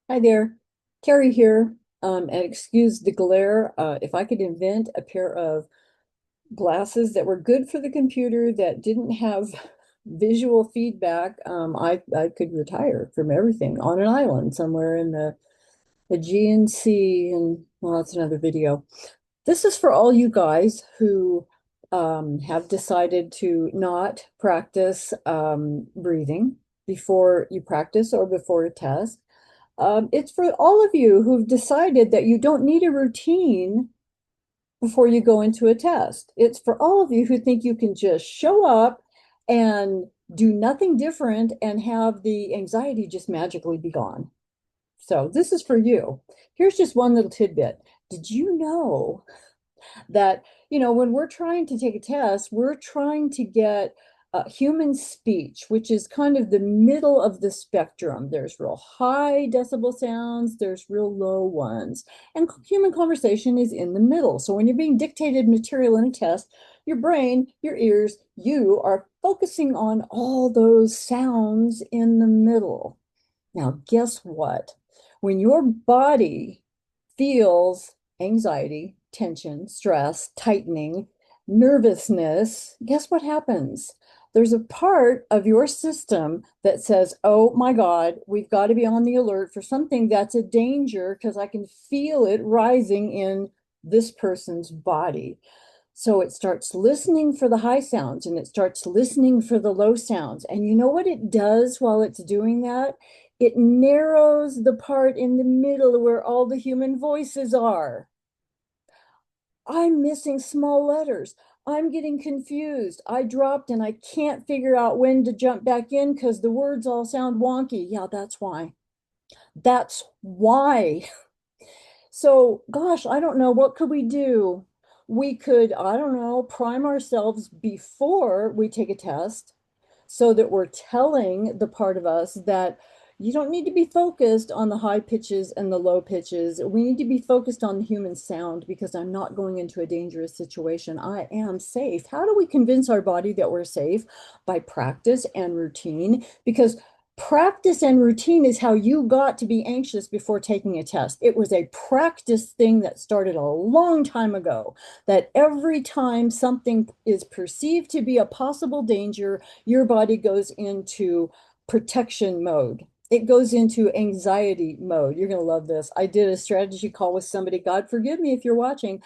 Hi there, Carrie here. And excuse the glare. If I could invent a pair of glasses that were good for the computer that didn't have visual feedback, I could retire from everything on an island somewhere in the Aegean Sea. And well, that's another video. This is for all you guys who have decided to not practice breathing before you practice or before a test. It's for all of you who've decided that you don't need a routine before you go into a test. It's for all of you who think you can just show up and do nothing different and have the anxiety just magically be gone. So this is for you. Here's just one little tidbit. Did you know that, when we're trying to take a test, we're trying to get human speech, which is kind of the middle of the spectrum. There's real high decibel sounds, there's real low ones, and human conversation is in the middle. So when you're being dictated material in a test, your brain, your ears, you are focusing on all those sounds in the middle. Now, guess what? When your body feels anxiety, tension, stress, tightening, nervousness, guess what happens? There's a part of your system that says, oh my God, we've got to be on the alert for something that's a danger because I can feel it rising in this person's body. So it starts listening for the high sounds and it starts listening for the low sounds. And you know what it does while it's doing that? It narrows the part in the middle where all the human voices are. I'm missing small letters. I'm getting confused. I dropped and I can't figure out when to jump back in because the words all sound wonky. Yeah, that's why. That's why. So, gosh, I don't know. What could we do? We could, I don't know, prime ourselves before we take a test so that we're telling the part of us that you don't need to be focused on the high pitches and the low pitches. We need to be focused on the human sound because I'm not going into a dangerous situation. I am safe. How do we convince our body that we're safe? By practice and routine, because practice and routine is how you got to be anxious before taking a test. It was a practice thing that started a long time ago, that every time something is perceived to be a possible danger, your body goes into protection mode. It goes into anxiety mode. You're going to love this. I did a strategy call with somebody, God forgive me if you're watching,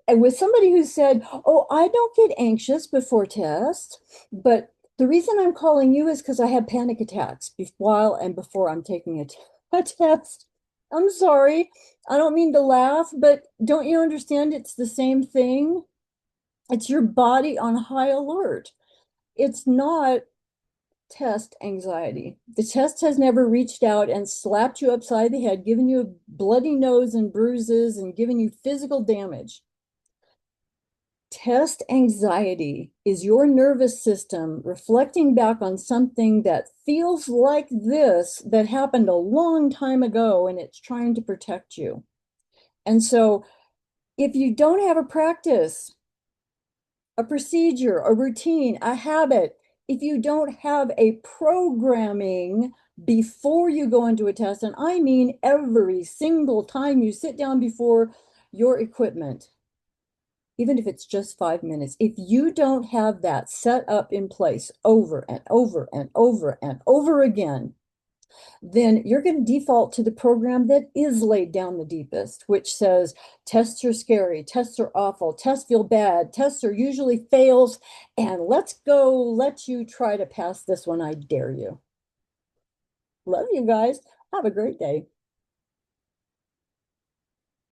and with somebody who said, oh, I don't get anxious before tests, but the reason I'm calling you is because I have panic attacks while and before I'm taking a test. I'm sorry. I don't mean to laugh, but don't you understand it's the same thing? It's your body on high alert. It's not test anxiety. The test has never reached out and slapped you upside the head, given you a bloody nose and bruises, and given you physical damage. Test anxiety is your nervous system reflecting back on something that feels like this that happened a long time ago and it's trying to protect you. And so if you don't have a practice, a procedure, a routine, a habit, if you don't have a programming before you go into a test, and I mean every single time you sit down before your equipment, even if it's just 5 minutes, if you don't have that set up in place over and over and over and over again, then you're going to default to the program that is laid down the deepest, which says tests are scary, tests are awful, tests feel bad, tests are usually fails, and let's go let you try to pass this one. I dare you. Love you guys. Have a great day.